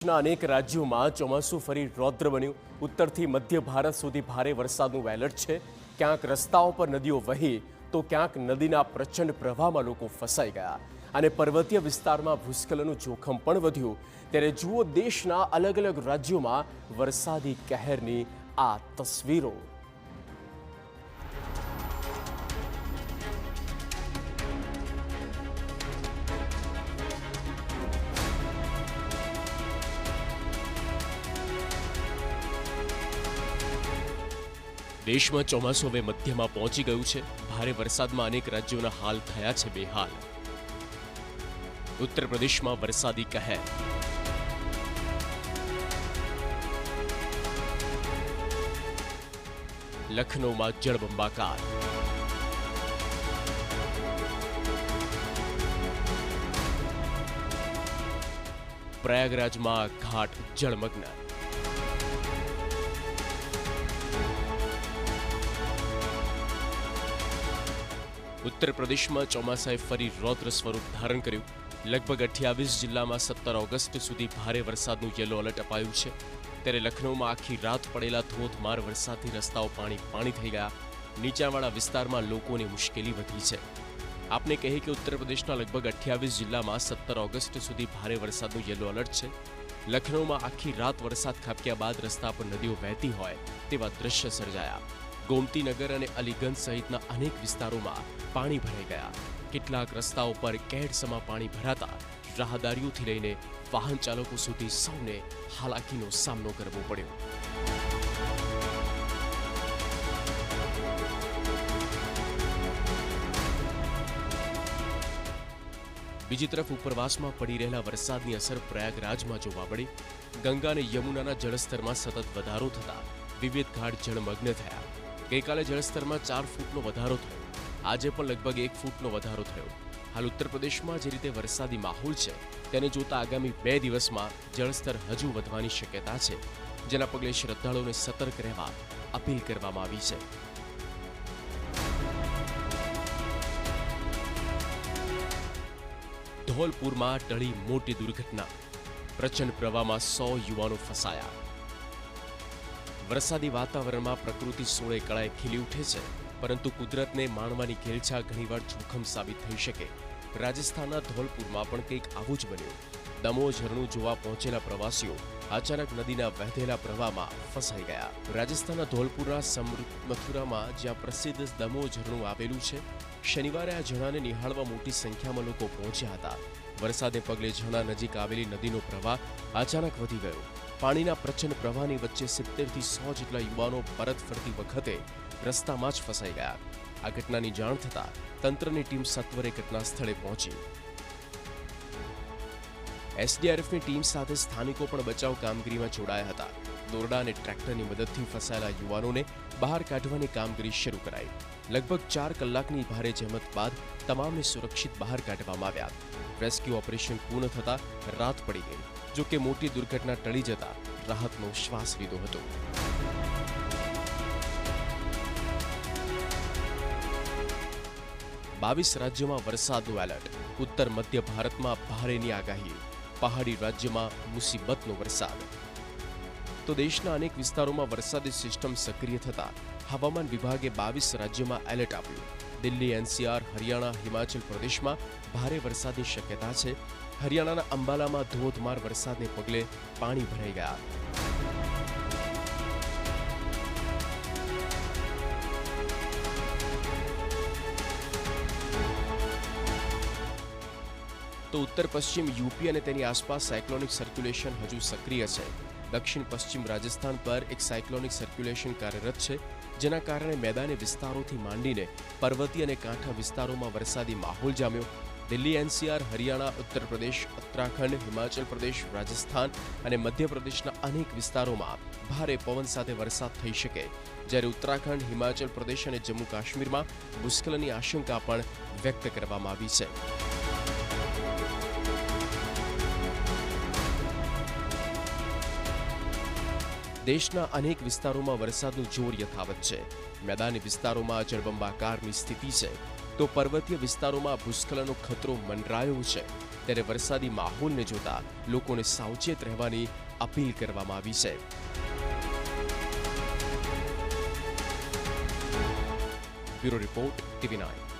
દેશના અનેક રાજ્યોમાં ચોમાસું ફરી રૌદ્ર બન્યું. ઉત્તરથી મધ્ય ભારત સુધી ભારે વરસાદનું એલર્ટ છે. ક્યાંક રસ્તાઓ પર નદીઓ વહી તો ક્યાંક નદીના પ્રચંડ પ્રવાહમાં લોકો ફસાઈ ગયા અને પર્વતીય વિસ્તારમાં ભૂસ્ખલનનું જોખમ પણ વધ્યું. ત્યારે જુઓ દેશના અલગ અલગ રાજ્યોમાં વરસાદી કહેરની આ તસવીરો. દેશમાં ચોમાસું હવે મધ્યમાં પહોંચી ગયું છે. ભારે વરસાદમાં અનેક રાજ્યોના હાલ થયા છે બેહાલ. ઉત્તર પ્રદેશમાં વરસાદી કહેર. લખનૌમાં જળબંબાકાર. પ્રયાગરાજમાં ઘાટ જળમગ્ન. ઉત્તર પ્રદેશમાં ચોમાસાએ ફરી રૌદ્ર સ્વરૂપ ધારણ કર્યું. લગભગ 28 જિલ્લામાં 17 ઓગસ્ટ સુધી ભારે વરસાદનું યલો એલર્ટ અપાયું છે. ત્યારે લખનૌમાં આખી રાત પડેલા ધોધમાર વરસાદથી રસ્તાઓ પાણી થઈ ગયા. નીચાણવાળા વિસ્તારમાં લોકોની મુશ્કેલી વધી છે. આપને કહીએ કે ઉત્તર પ્રદેશના લગભગ 28 જિલ્લામાં 17 ઓગસ્ટ સુધી ભારે વરસાદનું યલો એલર્ટ છે. લખનૌમાં આખી રાત વરસાદ ખાબક્યા બાદ રસ્તા પર નદીઓ વહેતી હોય તેવા દ્રશ્ય સર્જાયા. ગોમતીનગર અને અલીગંજ સહિતના અનેક વિસ્તારોમાં પાણી ભરાઈ ગયા. કેટલાક રસ્તાઓ પર કેડસમાં પાણી ભરાતા રાહદારીઓથી લઈને વાહન ચાલકો સુધી સૌને હાલાકીનો સામનો કરવો પડ્યો. બીજી તરફ ઉપરવાસમાં પડી રહેલા વરસાદની અસર પ્રયાગરાજમાં જોવા મળી. ગંગા અને યમુનાના જળસ્તરમાં સતત વધારો થતા વિવિધ ઘાટ જળમગ્ન થયા. ગઈકાલે જળસ્તરમાં 4 ફૂટનો વધારો થયો. આજે પણ લગભગ 1 ફૂટનો વધારો થયો. હાલ ઉત્તર પ્રદેશમાં જે રીતે વરસાદી માહોલ છે તેને જોતા આગામી 2 દિવસમાં જળસ્તર હજુ વધવાની શક્યતા છે, જેના પગલે શ્રદ્ધાળુઓને સતર્ક રહેવા અપીલ કરવામાં આવી છે. ધોલપુરમાં ટળી મોટી દુર્ઘટના. પ્રચંડ પ્રવાહમાં 100 યુવાનો ફસાયા. વરસાદી વાતાવરણમાં પ્રકૃતિ સોળે કળાએ ખીલી ઉઠે છે, પરંતુ કુદરતને માણવાની ઘેલછા ઘણીવાર જોખમ સાબિત થઈ શકે. રાજસ્થાનના ધોલપુરમાં પણ કંઈક આવું જ બન્યું. દમોહ ઝરણું જોવા પહોંચેલા પ્રવાસીઓ અચાનક નદીના વહેતેલા પ્રવાહમાં ફસાઈ ગયા. રાજસ્થાનના ધોલપુરના સમૃદ્ધ મથુરામાં જ્યાં પ્રસિદ્ધ દમોહ ઝરણું આવેલું છે, શનિવારે આ ઝરણાને નિહાળવા મોટી સંખ્યામાં લોકો પહોંચ્યા હતા. વરસાદને પગલે ઝરણા નજીક આવેલી નદીનો પ્રવાહ અચાનક વધી ગયો. પાણીના પ્રચંડ પ્રવાહની વચ્ચે 70થી 100 જેટલા યુવાનો પરત ફરતી વખતે રસ્તામાં જ ફસાઈ ગયા. આ ઘટનાની જાણ થતાં તંત્રની ટીમ સત્વરે ઘટના સ્થળે પહોંચી. એસડીઆરએફની ટીમ સાથે સ્થાનિકો પણ બચાવ કામગીરીમાં જોડાયા હતા. દોરડા અને ટ્રેક્ટરની મદદથી ફસાયેલા યુવાનોને બહાર કાઢવાની કામગીરી શરૂ કરાઈ. લગભગ 4 કલાકની ભારે જહેમત બાદ તમામને સુરક્ષિત બહાર કાઢવામાં આવ્યા. રેસ્ક્યુ ઓપરેશન પૂર્ણ થતાં રાત પડી ગઈ. જો કે મોટી દુર્ઘટના ટળી જતા રાહતનો શ્વાસ લીધો હતો. બાવીસ રાજ્યોમાં વરસાદનું એલર્ટ. ઉત્તર મધ્ય ભારતમાં ભારેની આગાહી. પહાડી રાજ્યમાં મુસીબતનો વરસાદ. તો દેશના અનેક વિસ્તારોમાં વરસાદી સિસ્ટમ સક્રિય થતા હવામાન વિભાગે 22 રાજ્યોમાં એલર્ટ આપ્યું. દિલ્હી, એનસીઆર, હરિયાણા, હિમાચલ પ્રદેશમાં ભારે વરસાદની શક્યતા છે. હરિયાણાના અંબાલામાં ધોધમાર વરસાદને પગલે પાણી ભરાઈ ગયા. તો ઉત્તર પશ્ચિમ યુપી અને તેની આસપાસ સાયક્લોનિક સર્ક્યુલેશન હજુ સક્રિય છે. દક્ષિણ પશ્ચિમ રાજસ્થાન પર એક સાયક્લોનિક સર્ક્યુલેશન કાર્યરત છે, જેના કારણે મેદાની વિસ્તારોથી માંડીને પર્વતીય અને કાંઠા વિસ્તારોમાં વરસાદી માહોલ જામ્યો. દિલ્હી, એનસીઆર, હરિયાણા, ઉત્તર પ્રદેશ, ઉત્તરાખંડ, હિમાચલ પ્રદેશ, રાજસ્થાન અને મધ્યપ્રદેશના અનેક વિસ્તારોમાં ભારે પવન સાથે વરસાદ થઈ શકે, જ્યારે ઉત્તરાખંડ, હિમાચલ પ્રદેશ અને જમ્મુ કાશ્મીરમાં ભૂસ્ખલનની આશંકા પણ વ્યક્ત કરવામાં આવી છે. દેશના અનેક વિસ્તારોમાં વરસાદનું જોર યથાવત છે. મેદાની વિસ્તારોમાં જળબંબાકારની સ્થિતિ છે, તો પર્વતીય વિસ્તારોમાં ભૂસ્ખલનનો ખતરો મંડરાયો છે. ત્યારે વરસાદી માહોલને જોતા લોકોને સાવચેત રહેવાની અપીલ કરવામાં આવી છે. Bureau report, TV9.